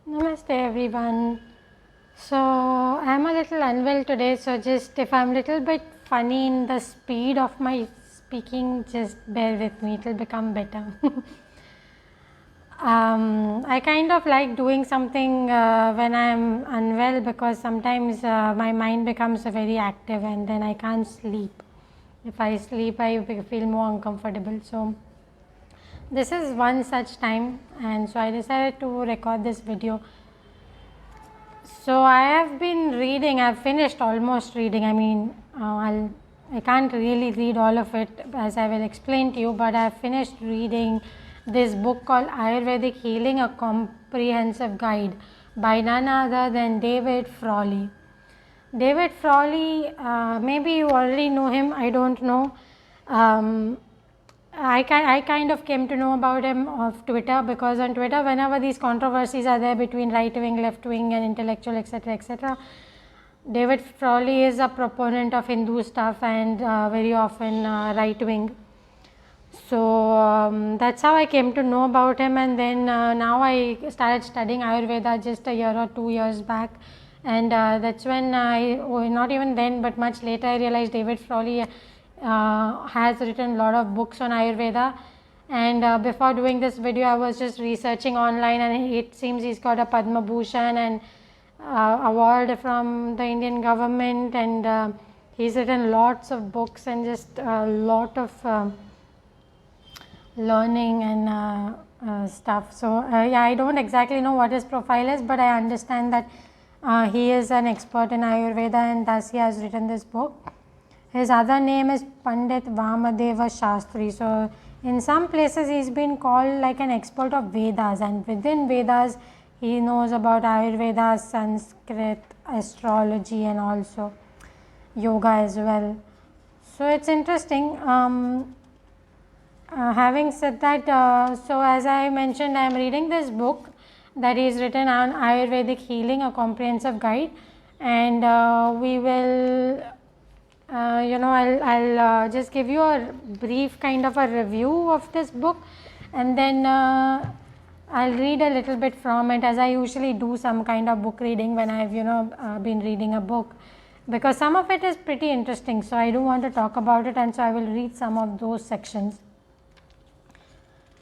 Namaste everyone. So I'm a little unwell today, so just if I'm a little bit funny in the speed of my speaking, just bear with me, it will become better. I kind of like doing something when I'm unwell because sometimes my mind becomes very active and then I can't sleep. If I sleep, I feel more uncomfortable. So this is one such time, and so I decided to record this video. So I have been reading. I've finished almost reading. I can't really read all of it as I will explain to you, but I have finished reading this book called Ayurvedic Healing, a comprehensive guide by none other than David Frawley. David Frawley, maybe you already know him, I don't know. I kind of came to know about him of Twitter, because on Twitter, whenever these controversies are there between right wing, left wing and intellectual, etc., David Frawley is a proponent of Hindu stuff and very often right wing. So that's how I came to know about him, and then now I started studying Ayurveda just a year or 2 years back, and that's when not even then but much later, I realized David Frawley has written a lot of books on Ayurveda. And before doing this video, I was just researching online, and it seems he's got a Padma Bhushan and award from the Indian government, and he's written lots of books and just a lot of learning and stuff. So yeah, I don't exactly know what his profile is, but I understand that he is an expert in Ayurveda, and thus he has written this book. His other name is Pandit Vamadeva Shastri. So in some places he's been called like an expert of Vedas, and within Vedas he knows about Ayurveda, Sanskrit, astrology and also yoga as well. So it's interesting. Having said that, so as I mentioned, I am reading this book that is written on Ayurvedic Healing, a comprehensive guide, and we will I'll just give you a brief kind of a review of this book, and then I'll read a little bit from it, as I usually do some kind of book reading when I've been reading a book, because some of it is pretty interesting, so I do want to talk about it, and so I will read some of those sections.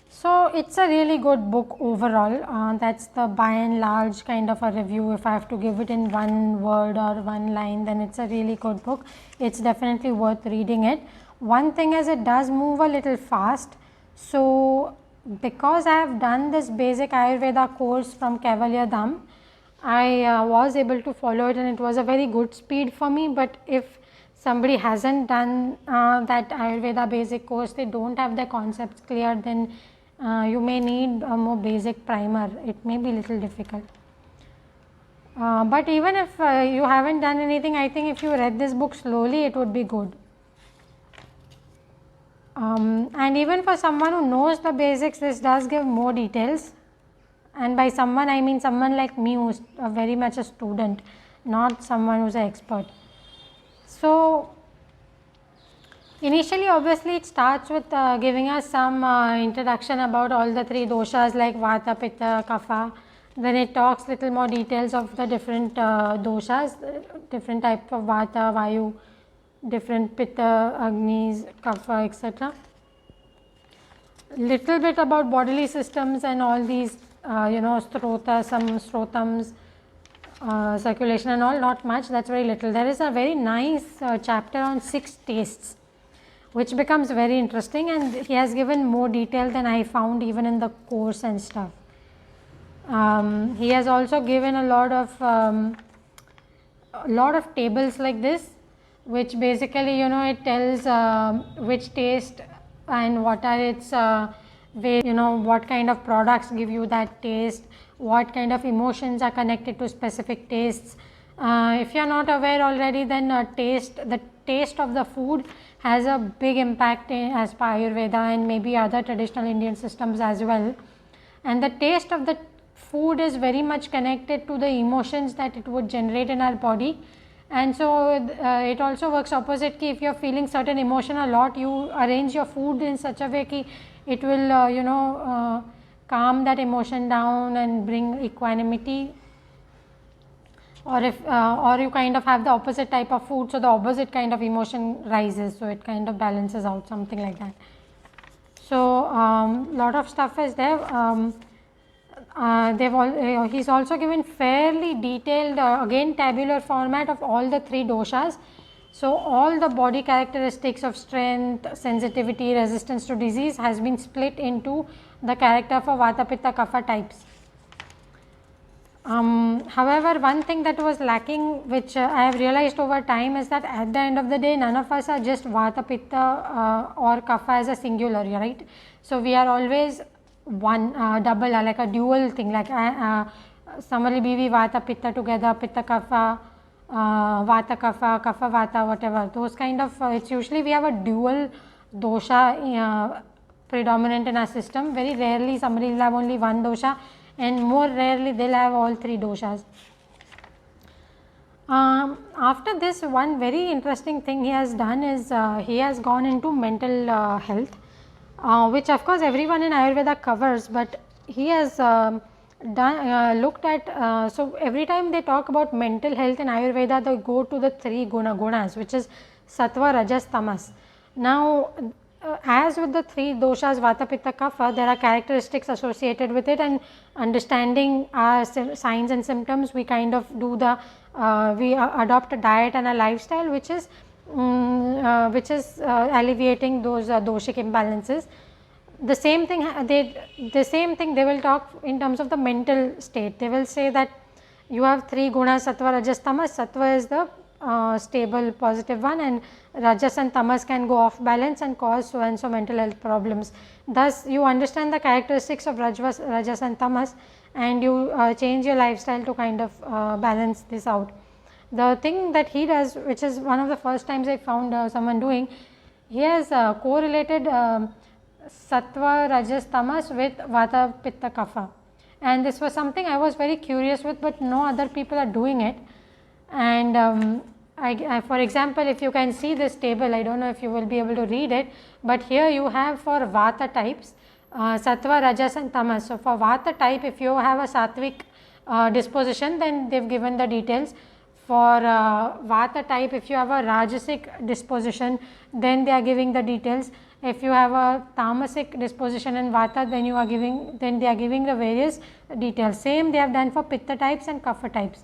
So it's a really good book overall. That's the by and large kind of a review. If I have to give it in one word or one line, then it's a really good book. It's definitely worth reading it. One thing is, it does move a little fast. So because I have done this basic Ayurveda course from Cavalier Dham, I was able to follow it, and it was a very good speed for me. But if somebody hasn't done that Ayurveda basic course, they don't have the concepts clear, then you may need a more basic primer. It may be a little difficult. But even if you haven't done anything, I think if you read this book slowly, it would be good. And even for someone who knows the basics, this does give more details. And by someone, I mean someone like me, who's very much a student, not someone who's an expert. So initially, obviously, it starts with giving us some introduction about all the three doshas like vata, pitta, kapha. Then it talks little more details of the different doshas, different types of vata, vayu, different pitta, agnis, kapha, etc. Little bit about bodily systems and all these, strota, some strotams, circulation and all, not much, that's very little. There is a very nice chapter on 6 tastes, which becomes very interesting, and he has given more detail than I found even in the course and stuff. He has also given a lot of tables like this, which basically it tells which taste and what are its what kind of products give you that taste, what kind of emotions are connected to specific tastes. If you are not aware already, then the taste of the food has a big impact as per Ayurveda and maybe other traditional Indian systems as well. And the taste of the food is very much connected to the emotions that it would generate in our body. And so it also works opposite. If you are feeling certain emotion a lot, you arrange your food in such a way that it will calm that emotion down and bring equanimity, or if or you kind of have the opposite type of food, so the opposite kind of emotion rises, so it kind of balances out, something like that. So lot of stuff is there. He's also given fairly detailed again tabular format of all the 3 doshas. So all the body characteristics of strength, sensitivity, resistance to disease has been split into the character for vata, pitta, kapha types. However, one thing that was lacking, which I have realized over time, is that at the end of the day none of us are just vata, pitta or kapha as a singular, right. So we are always one double, like a dual thing, like Samali Bivi vata pitta together, pitta kapha, vata kapha, kapha vata, whatever, those kind of it's usually we have a dual dosha predominant in our system. Very rarely somebody will have only one dosha, and more rarely they will have all 3 doshas. After this, one very interesting thing he has done is he has gone into mental health, which of course everyone in Ayurveda covers, but he has looked at, so every time they talk about mental health in Ayurveda, they go to the 3 gunas, which is Sattva, Rajas, Tamas. Now as with the 3 doshas vata, pitta, kapha, there are characteristics associated with it, and understanding our signs and symptoms, we kind of do the we adopt a diet and a lifestyle which is alleviating those doshic imbalances. The same thing they will talk in terms of the mental state. They will say that you have 3 gunas, sattva, rajas, tamas. Sattva is the stable positive one, and rajas and tamas can go off balance and cause so and so mental health problems. Thus you understand the characteristics of rajas and tamas, and you change your lifestyle to kind of balance this out. The thing that he does, which is one of the first times I found someone doing, he has correlated sattva, rajas, tamas with vata, pitta, kapha, and this was something I was very curious with, but no other people are doing it. And for example, if you can see this table, I don't know if you will be able to read it, but here you have for vata types sattva, rajas and tamas. So for vata type, if you have a sattvic disposition, then they have given the details. For vata type, if you have a rajasic disposition, then they are giving the details. If you have a tamasic disposition in vata, then they are giving the various details. Same they have done for pitta types and kapha types.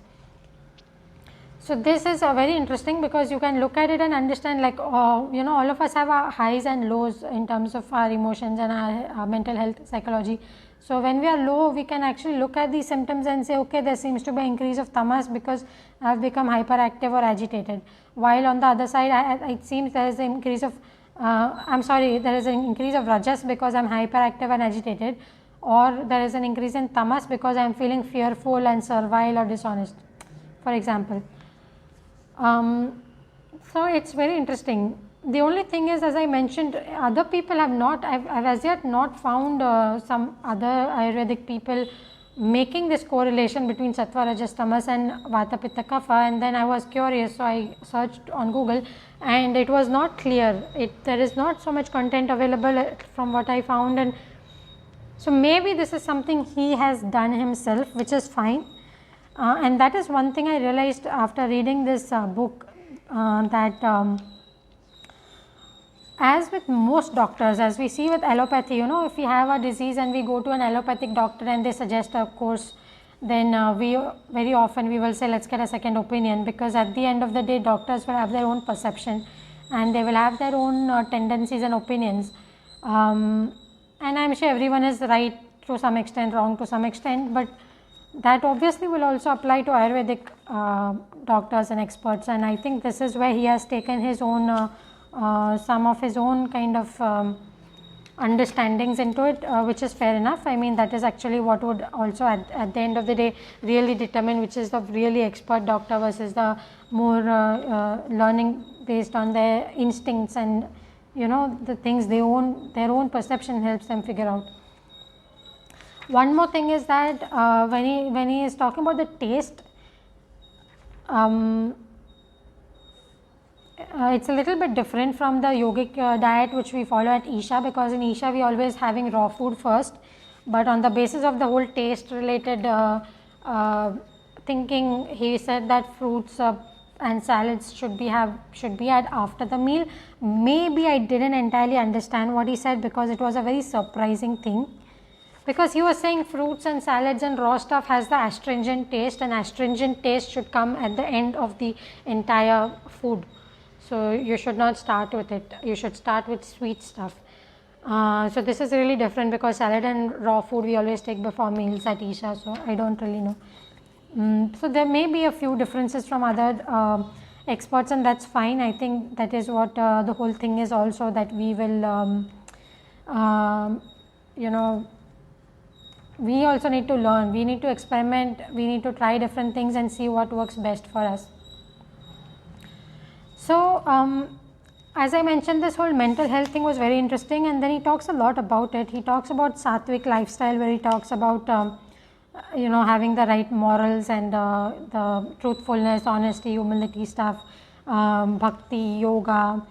So this is very interesting, because you can look at it and understand, like all of us have our highs and lows in terms of our emotions and our mental health psychology. So when we are low, we can actually look at these symptoms and say, okay, there seems to be an increase of tamas because I have become hyperactive or agitated, while on the other side it seems there is an increase of there is an increase of rajas because I am hyperactive and agitated, or there is an increase in tamas because I am feeling fearful and servile or dishonest, for example. So it's very interesting. The only thing is, as I mentioned, other people have not, I've as yet not found some other Ayurvedic people making this correlation between sattva, rajas, tamas and vata, pitta, kapha, and then I was curious, so I searched on Google and it was not clear. There is not so much content available from what I found, and so maybe this is something he has done himself, which is fine. And that is one thing I realized after reading this book, that as with most doctors, as we see with allopathy, if we have a disease and we go to an allopathic doctor and they suggest a course, then very often we will say, let's get a second opinion, because at the end of the day doctors will have their own perception and they will have their own tendencies and opinions, and I am sure everyone is right to some extent, wrong to some extent, but that obviously will also apply to Ayurvedic doctors and experts, and I think this is where he has taken his own some of his own kind of understandings into it, which is fair enough. I mean, that is actually what would also at the end of the day really determine which is the really expert doctor versus the more learning based on their instincts and the things their own perception helps them figure out. One more thing is that when he is talking about the taste, it's a little bit different from the yogic diet which we follow at Isha, because in Isha we always having raw food first, but on the basis of the whole taste related thinking, he said that fruits and salads should be had after the meal. Maybe I didn't entirely understand what he said, because it was a very surprising thing, because he was saying fruits and salads and raw stuff has the astringent taste, and astringent taste should come at the end of the entire food. So you should not start with it, you should start with sweet stuff. So this is really different, because salad and raw food we always take before meals at Isha, so I don't really know. So there may be a few differences from other experts, and that's fine. I think that is what the whole thing is also, that we will you know, we also need to learn, we need to experiment, we need to try different things and see what works best for us. So as I mentioned, this whole mental health thing was very interesting, and then he talks a lot about it. He talks about Sattvic lifestyle, where he talks about you know, having the right morals and the truthfulness, honesty, humility stuff, bhakti, yoga,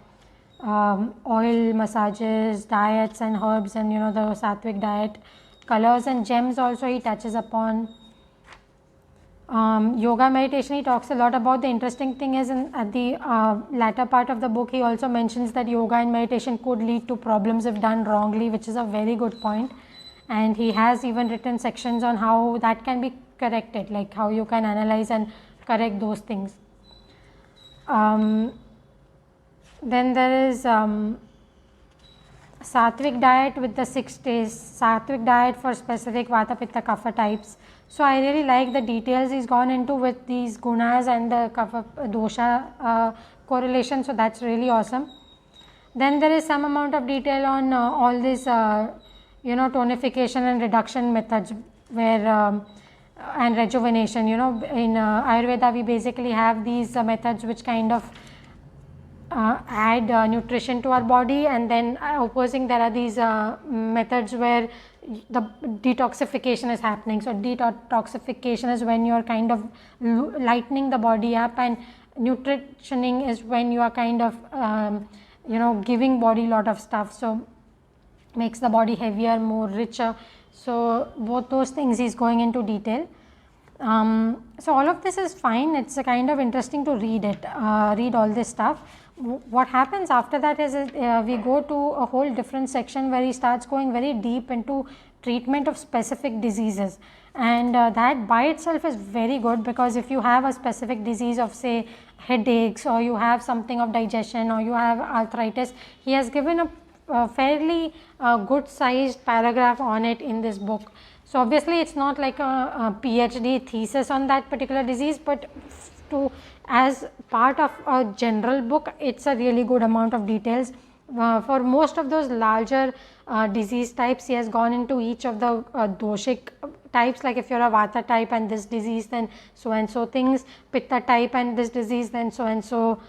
oil massages, diets and herbs, and you know, the Sattvic diet, colors and gems also he touches upon. Yoga meditation, he talks a lot about. The interesting thing is, at the latter part of the book, he also mentions that yoga and meditation could lead to problems if done wrongly, which is a very good point. And he has even written sections on how that can be corrected, like how you can analyze and correct those things. Then there is Sattvic diet with the 6 days, Sattvic diet for specific vata, pitta, kapha types. So I really like the details he's gone into with these gunas and the kapha dosha correlation, so that's really awesome. Then there is some amount of detail on all this you know, tonification and reduction methods, where and rejuvenation. You know, in Ayurveda we basically have these methods which kind of add nutrition to our body, and then opposing there are these methods where the detoxification is happening. So detoxification is when you are kind of lightening the body up, and nutritioning is when you are kind of you know, giving body lot of stuff, so makes the body heavier, more richer. So both those things he's going into detail. So all of this is fine, it's a kind of interesting to read it, read all this stuff. What happens after that is we go to a whole different section where he starts going very deep into treatment of specific diseases, and that by itself is very good, because if you have a specific disease of, say, headaches, or you have something of digestion, or you have arthritis, he has given a fairly good sized paragraph on it in this book. So obviously it's not like a PhD thesis on that particular disease, but as part of a general book, it's a really good amount of details. For most of those larger disease types, he has gone into each of the doshic types, like if you are a vata type and this disease, then so and so things, pitta type and this disease, then so and so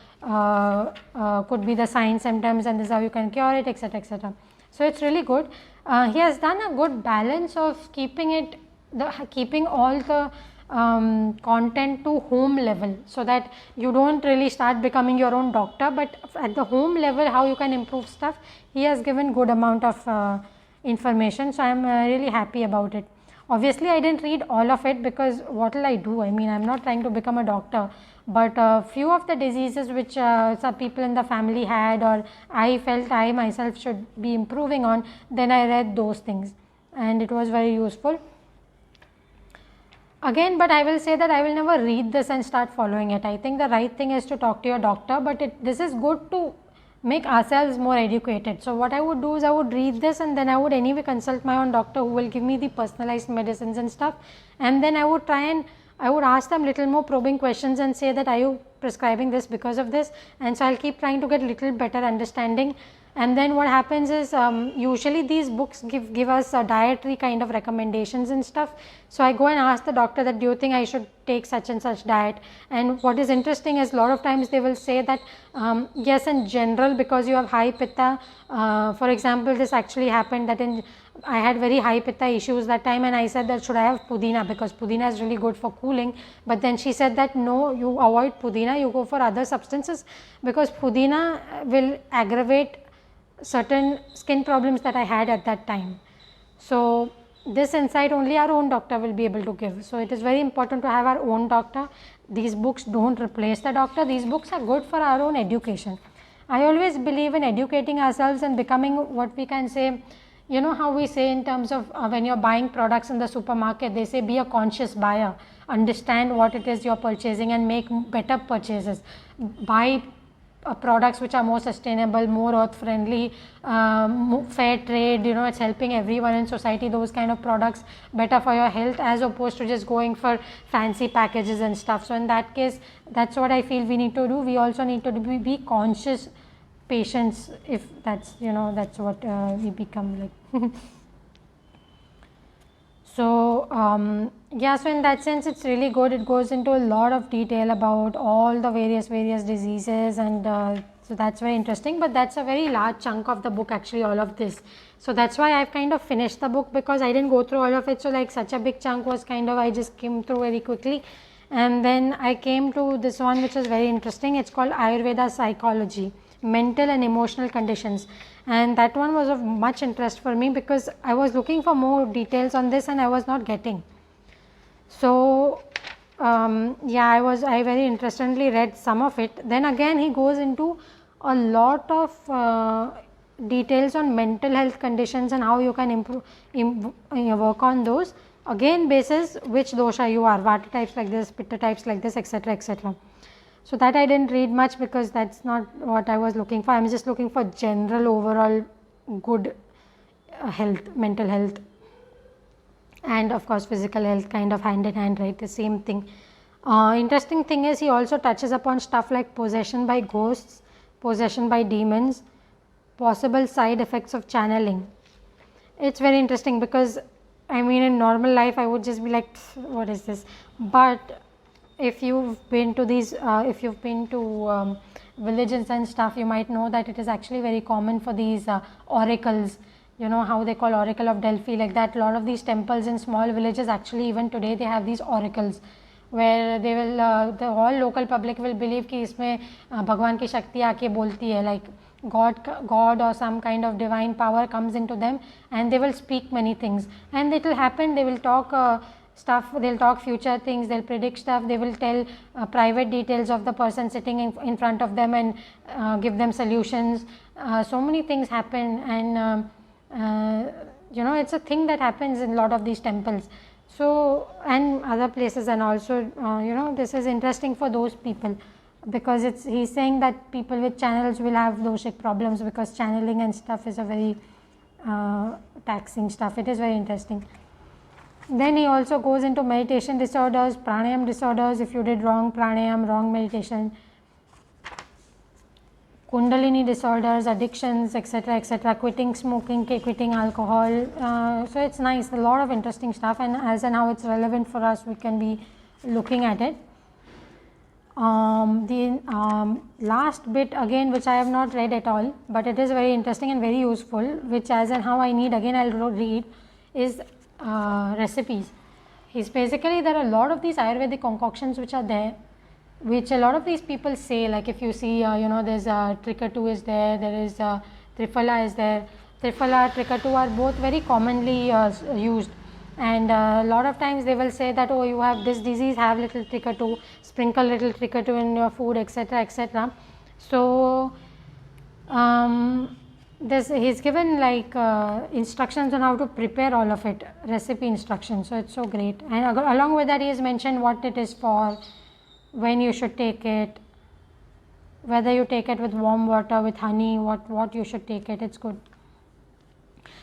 could be the signs, symptoms, and this is how you can cure it, etc., etc. So it's really good. He has done a good balance of keeping all the content to home level, so that you don't really start becoming your own doctor, but at the home level how you can improve stuff, he has given good amount of information. So I am really happy about it. Obviously I didn't read all of it, because what will I do? I mean, I am not trying to become a doctor, but few of the diseases which some people in the family had, or I felt I myself should be improving on, then I read those things and it was very useful. Again, but I will say that I will never read this and start following it. I think the right thing is to talk to your doctor, but this is good to make ourselves more educated. So what I would do is I would read this, and then I would anyway consult my own doctor, who will give me the personalized medicines and stuff, and then I would I would ask them little more probing questions and say that, are you prescribing this because of this? And so I'll keep trying to get little better understanding. And then what happens is, usually these books give us a dietary kind of recommendations and stuff. So I go and ask the doctor that, do you think I should take such and such diet? And what is interesting is, a lot of times they will say that yes, in general, because you have high pitta, for example, this actually happened that I had very high pitta issues that time, and I said that should I have pudina, because pudina is really good for cooling. But then she said that no, you avoid pudina, you go for other substances, because pudina will aggravate certain skin problems that I had at that time. So this insight only our own doctor will be able to give. So, it is very important to have our own doctor. These books do not replace the doctor, these books are good for our own education. I always believe in educating ourselves and becoming what we can say, you know how we say in terms of when you are buying products in the supermarket, they say be a conscious buyer, understand what it is you are purchasing and make better purchases, buy products which are more sustainable, more earth friendly, fair trade, you know, it's helping everyone in society, those kind of products, better for your health as opposed to just going for fancy packages and stuff. So, in that case, that's what I feel we need to do. We also need to be conscious patients, if that's, you know, that's what we become like. So, yeah, so in that sense it's really good. It goes into a lot of detail about all the various diseases, and so that's very interesting, but that's a very large chunk of the book actually, all of this. So, that's why I've kind of finished the book, because I didn't go through all of it. So, like such a big chunk was kind of, I just came through very quickly, and then I came to this one which is very interesting. It's called Ayurveda Psychology, Mental and Emotional Conditions, and that one was of much interest for me because I was looking for more details on this and I was not getting. So, yeah, I very interestedly read some of it. Then again he goes into a lot of details on mental health conditions and how you can work on those, again basis which dosha you are, vata types like this, pitta types like this, etc., etc. So, that I did not read much because that is not what I was looking for. I am just looking for general overall good health, mental health, and of course physical health, kind of hand in hand, right, the same thing. Interesting thing is he also touches upon stuff like possession by ghosts, possession by demons, possible side effects of channeling. It's very interesting because I mean in normal life I would just be like, what is this, but if you've been to these, if you've been to villages and stuff, you might know that it is actually very common for these oracles, you know how they call Oracle of Delphi, like that. A lot of these temples in small villages actually even today they have these oracles where they will, the whole local public will believe कि इसमें भगवान की शक्ति आके बोलती है, like God or some kind of divine power comes into them and they will speak many things and it will happen. They will talk stuff, they will talk future things, they will predict stuff, they will tell private details of the person sitting in front of them and give them solutions. So many things happen, and you know it's a thing that happens in a lot of these temples, so and other places, and also you know this is interesting for those people because it's, he's saying that people with channels will have doshic problems because channeling and stuff is a very taxing stuff. It is very interesting. Then he also goes into meditation disorders, pranayam disorders, if you did wrong pranayam, wrong meditation, kundalini disorders, addictions, etc., etc., quitting smoking, quitting alcohol. So, it's nice, a lot of interesting stuff, and as and how it's relevant for us, we can be looking at it. The last bit again, which I have not read at all, but it is very interesting and very useful, which as and how I need, again I will read, is recipes. He's basically, there are a lot of these Ayurvedic concoctions which are there, which a lot of these people say, like if you see you know there is Trikatu is there, there is Triphala is there. Triphala, Trikatu are both very commonly used, and a lot of times they will say that, oh, you have this disease, have little Trikatu, sprinkle little Trikatu in your food, etc., etc. So, he's given like instructions on how to prepare all of it, recipe instructions, so it's so great, and along with that he has mentioned what it is for, when you should take it, whether you take it with warm water, with honey, what you should take it, it's good.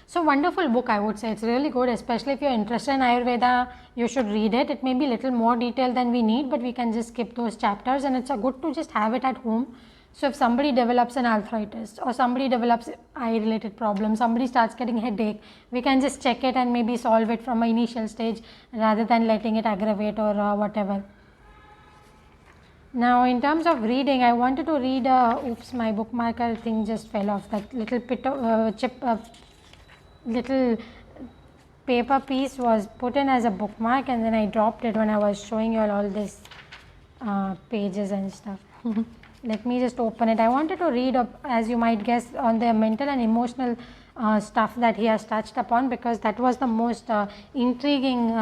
So, wonderful book, I would say, it's really good, especially if you are interested in Ayurveda, you should read it. It may be little more detail than we need, but we can just skip those chapters, and it's a good to just have it at home. So, if somebody develops an arthritis or somebody develops eye related problem, somebody starts getting headache, we can just check it and maybe solve it from an initial stage rather than letting it aggravate or whatever. Now, in terms of reading, I wanted to read, oops, my bookmarker thing just fell off, that little little paper piece was put in as a bookmark and then I dropped it when I was showing you all this pages and stuff. Let me just open it. I wanted to read, as you might guess, on the mental and emotional stuff that he has touched upon, because that was the most intriguing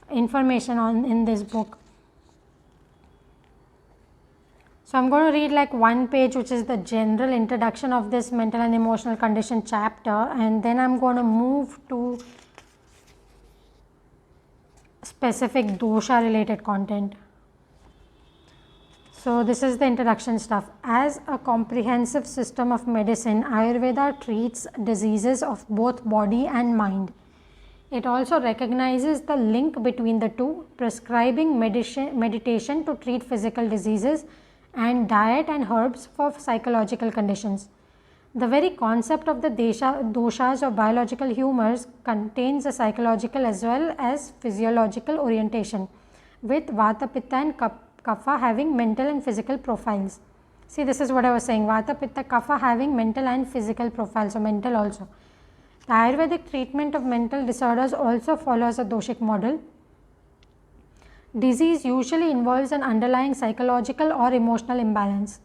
information in this book. So, I am going to read like one page, which is the general introduction of this mental and emotional condition chapter, and then I am going to move to specific dosha related content. So, this is the introduction stuff. As a comprehensive system of medicine, Ayurveda treats diseases of both body and mind. It also recognizes the link between the two, prescribing meditation to treat physical diseases and diet and herbs for psychological conditions. The very concept of the doshas or biological humors contains a psychological as well as physiological orientation, with vata, pitta and kapha having mental and physical profiles. See, this is what I was saying, vata, pitta, kapha having mental and physical profiles, so mental also. The Ayurvedic treatment of mental disorders also follows a doshic model. Disease usually involves an underlying psychological or emotional imbalance.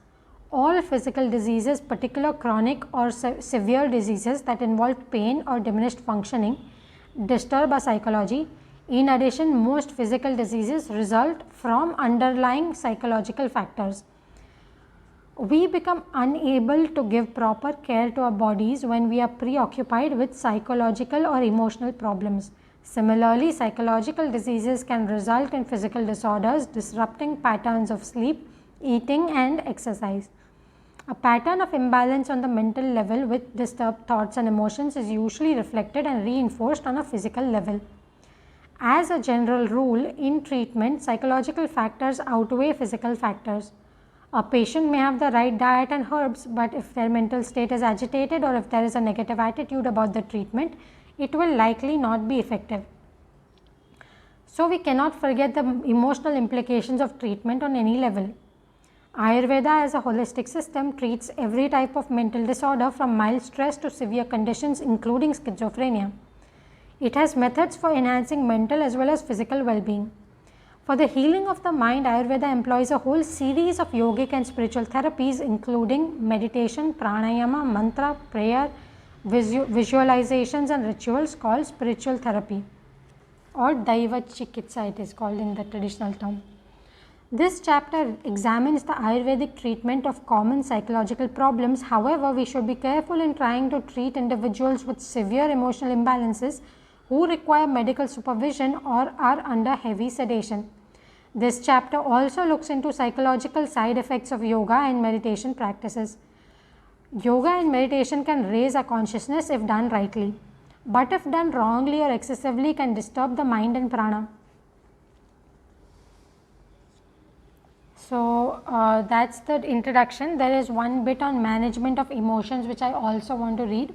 All physical diseases, particularly chronic or severe diseases that involve pain or diminished functioning, disturb our psychology. In addition, most physical diseases result from underlying psychological factors. We become unable to give proper care to our bodies when we are preoccupied with psychological or emotional problems. Similarly, psychological diseases can result in physical disorders, disrupting patterns of sleep, eating and exercise. A pattern of imbalance on the mental level with disturbed thoughts and emotions is usually reflected and reinforced on a physical level. As a general rule, in treatment, psychological factors outweigh physical factors. A patient may have the right diet and herbs, but if their mental state is agitated or if there is a negative attitude about the treatment, it will likely not be effective. So, we cannot forget the emotional implications of treatment on any level. Ayurveda as a holistic system treats every type of mental disorder from mild stress to severe conditions including schizophrenia. It has methods for enhancing mental as well as physical well-being. For the healing of the mind, Ayurveda employs a whole series of yogic and spiritual therapies including meditation, pranayama, mantra, prayer, visualizations and rituals called spiritual therapy, or daiva chikitsa it is called in the traditional term. This chapter examines the Ayurvedic treatment of common psychological problems. However, we should be careful in trying to treat individuals with severe emotional imbalances who require medical supervision or are under heavy sedation. This chapter also looks into psychological side effects of yoga and meditation practices. Yoga and meditation can raise our consciousness if done rightly, but if done wrongly or excessively can disturb the mind and prana. So, that is the introduction. There is one bit on management of emotions which I also want to read.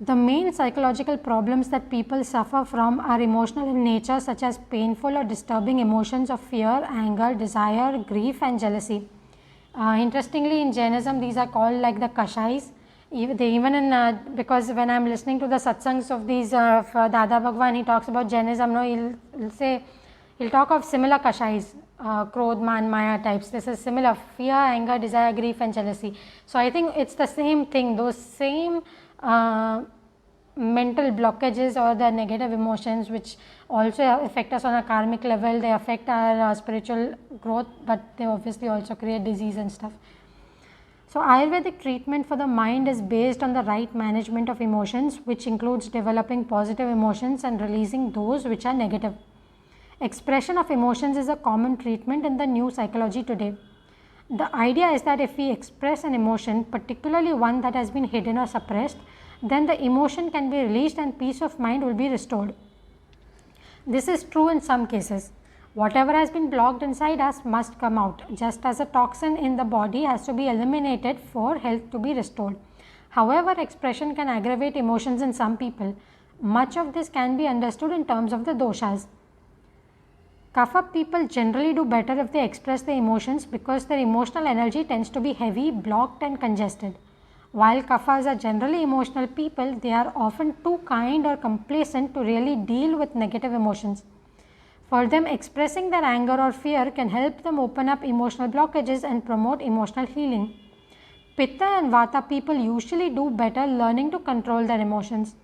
The main psychological problems that people suffer from are emotional in nature, such as painful or disturbing emotions of fear, anger, desire, grief and jealousy. Interestingly, in Jainism these are called like the kashais. Even in because when I am listening to the satsangs of these Dada Bhagwan, he talks about Jainism, no, he'll talk of similar kashais, Krodh, Man, Maya types. This is similar: fear, anger, desire, grief and jealousy. So, I think it's the same thing, those same mental blockages or the negative emotions which also affect us on a karmic level. They affect our spiritual growth, but they obviously also create disease and stuff. So, Ayurvedic treatment for the mind is based on the right management of emotions, which includes developing positive emotions and releasing those which are negative. Expression of emotions is a common treatment in the new psychology today. The idea is that if we express an emotion, particularly one that has been hidden or suppressed, then the emotion can be released and peace of mind will be restored. This is true in some cases. Whatever has been blocked inside us must come out, just as a toxin in the body has to be eliminated for health to be restored. However, expression can aggravate emotions in some people. Much of this can be understood in terms of the doshas. Kapha people generally do better if they express their emotions because their emotional energy tends to be heavy, blocked and congested. While kaphas are generally emotional people, they are often too kind or complacent to really deal with negative emotions. For them, expressing their anger or fear can help them open up emotional blockages and promote emotional healing. Pitta and Vata people usually do better learning to control their emotions.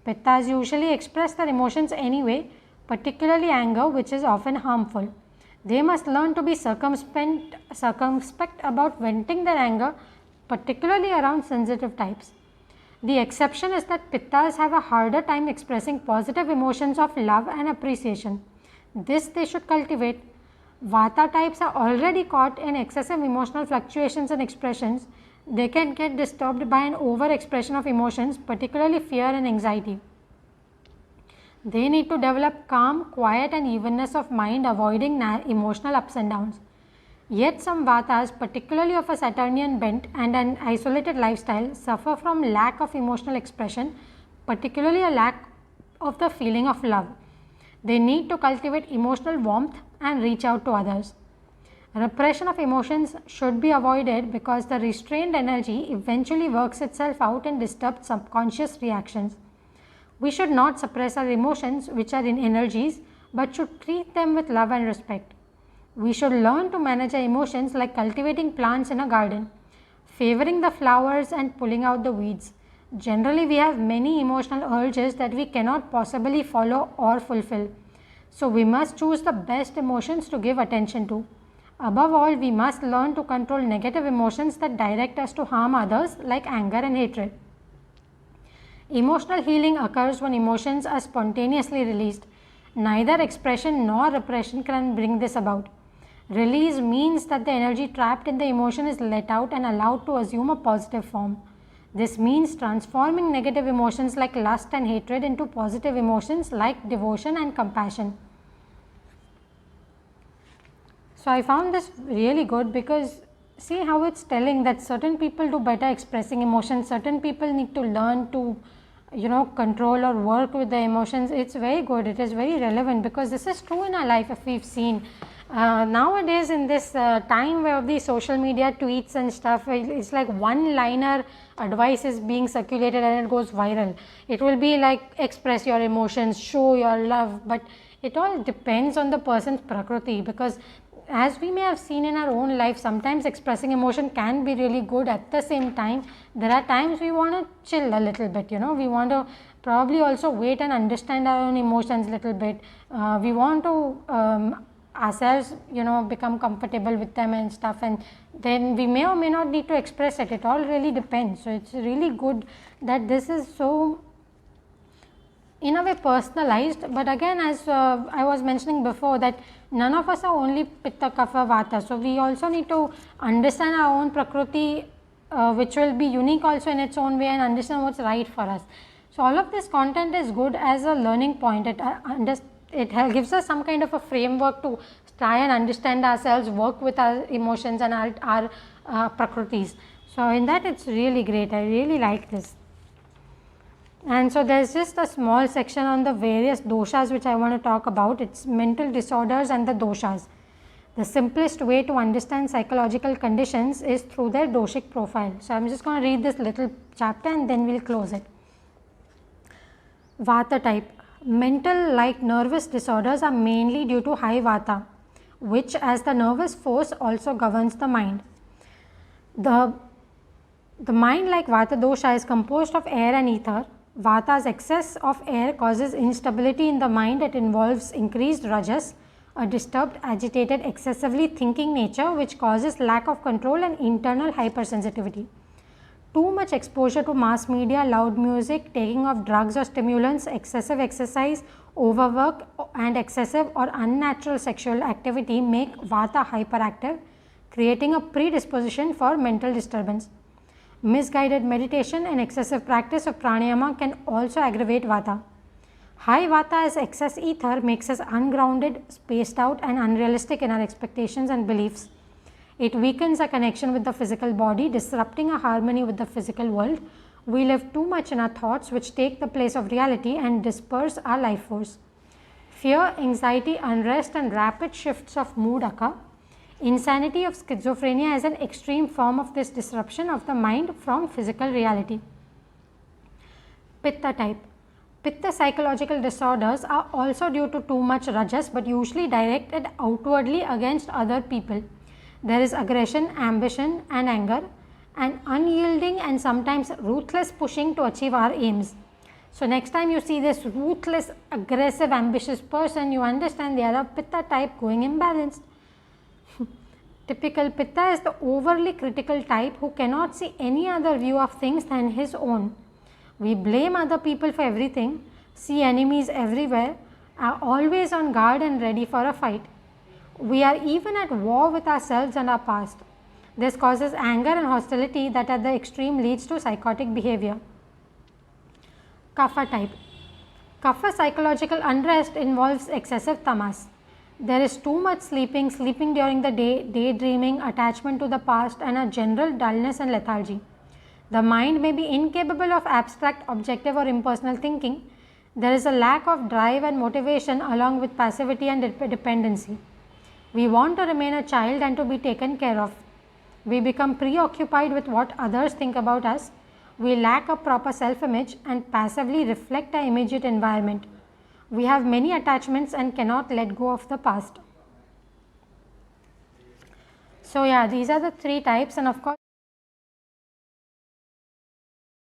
Pittas usually express their emotions anyway, particularly anger, which is often harmful. They must learn to be circumspect about venting their anger, particularly around sensitive types. The exception is that Pittas have a harder time expressing positive emotions of love and appreciation. This they should cultivate. Vata types are already caught in excessive emotional fluctuations and expressions. They can get disturbed by an over-expression of emotions, particularly fear and anxiety. They need to develop calm, quiet and evenness of mind, avoiding emotional ups and downs. Yet some Vatas, particularly of a Saturnian bent and an isolated lifestyle, suffer from lack of emotional expression, particularly a lack of the feeling of love. They need to cultivate emotional warmth and reach out to others. Repression of emotions should be avoided because the restrained energy eventually works itself out and disturbs subconscious reactions. We should not suppress our emotions, which are in energies, but should treat them with love and respect. We should learn to manage our emotions like cultivating plants in a garden, favoring the flowers and pulling out the weeds. Generally, we have many emotional urges that we cannot possibly follow or fulfill. So, we must choose the best emotions to give attention to. Above all, we must learn to control negative emotions that direct us to harm others like anger and hatred. Emotional healing occurs when emotions are spontaneously released. Neither expression nor repression can bring this about. Release means that the energy trapped in the emotion is let out and allowed to assume a positive form. This means transforming negative emotions like lust and hatred into positive emotions like devotion and compassion. So, I found this really good because see how it's telling that certain people do better expressing emotions, certain people need to learn to control or work with the emotions. It's very good, it is very relevant because this is true in our life. If we've seen nowadays in this time where the social media tweets and stuff, it's like one liner advice is being circulated and it goes viral. It will be like express your emotions, show your love, but it all depends on the person's prakriti, because as we may have seen in our own life, sometimes expressing emotion can be really good. At the same time, there are times we want to chill a little bit, we want to probably also wait and understand our own emotions a little bit. We want to ourselves become comfortable with them and stuff, and then we may or may not need to express it. It all really depends. So, it's really good that this is so in a way personalized, but again, as I was mentioning before, that none of us are only pitta, kapha, vata. So, we also need to understand our own prakriti, which will be unique also in its own way, and understand what's right for us. So, all of this content is good as a learning point. It gives us some kind of a framework to try and understand ourselves, work with our emotions and our prakritis. So, in that it's really great. I really like this. And so, there is just a small section on the various doshas which I want to talk about. It's mental disorders and the doshas. The simplest way to understand psychological conditions is through their doshic profile. So, I am just going to read this little chapter and then we will close it. Vata type. Mental like nervous disorders are mainly due to high vata, which as the nervous force also governs the mind. The mind, like vata dosha, is composed of air and ether. Vata's excess of air causes instability in the mind. It involves increased rajas, a disturbed, agitated, excessively thinking nature which causes lack of control and internal hypersensitivity. Too much exposure to mass media, loud music, taking of drugs or stimulants, excessive exercise, overwork and excessive or unnatural sexual activity make vata hyperactive, creating a predisposition for mental disturbance. Misguided meditation and excessive practice of pranayama can also aggravate vata. High vata as excess ether makes us ungrounded, spaced out and unrealistic in our expectations and beliefs. It weakens our connection with the physical body, disrupting our harmony with the physical world. We live too much in our thoughts, which take the place of reality and disperse our life force. Fear, anxiety, unrest and rapid shifts of mood occur. Insanity of schizophrenia is an extreme form of this disruption of the mind from physical reality. Pitta type. Pitta psychological disorders are also due to too much rajas, but usually directed outwardly against other people. There is aggression, ambition and anger. and unyielding and sometimes ruthless pushing to achieve our aims. So, next time you see this ruthless, aggressive, ambitious person, you understand they are a pitta type going imbalanced. Typical pitta is the overly critical type who cannot see any other view of things than his own. We blame other people for everything, see enemies everywhere, are always on guard and ready for a fight. We are even at war with ourselves and our past. This causes anger and hostility that at the extreme leads to psychotic behavior. Kapha type. Kapha psychological unrest involves excessive tamas. There is too much sleeping, sleeping during the day, daydreaming, attachment to the past and a general dullness and lethargy. The mind may be incapable of abstract, objective or impersonal thinking. There is a lack of drive and motivation along with passivity and dependency. We want to remain a child and to be taken care of. We become preoccupied with what others think about us. We lack a proper self-image and passively reflect our immediate environment. We have many attachments and cannot let go of the past. So, yeah, these are the three types, and of course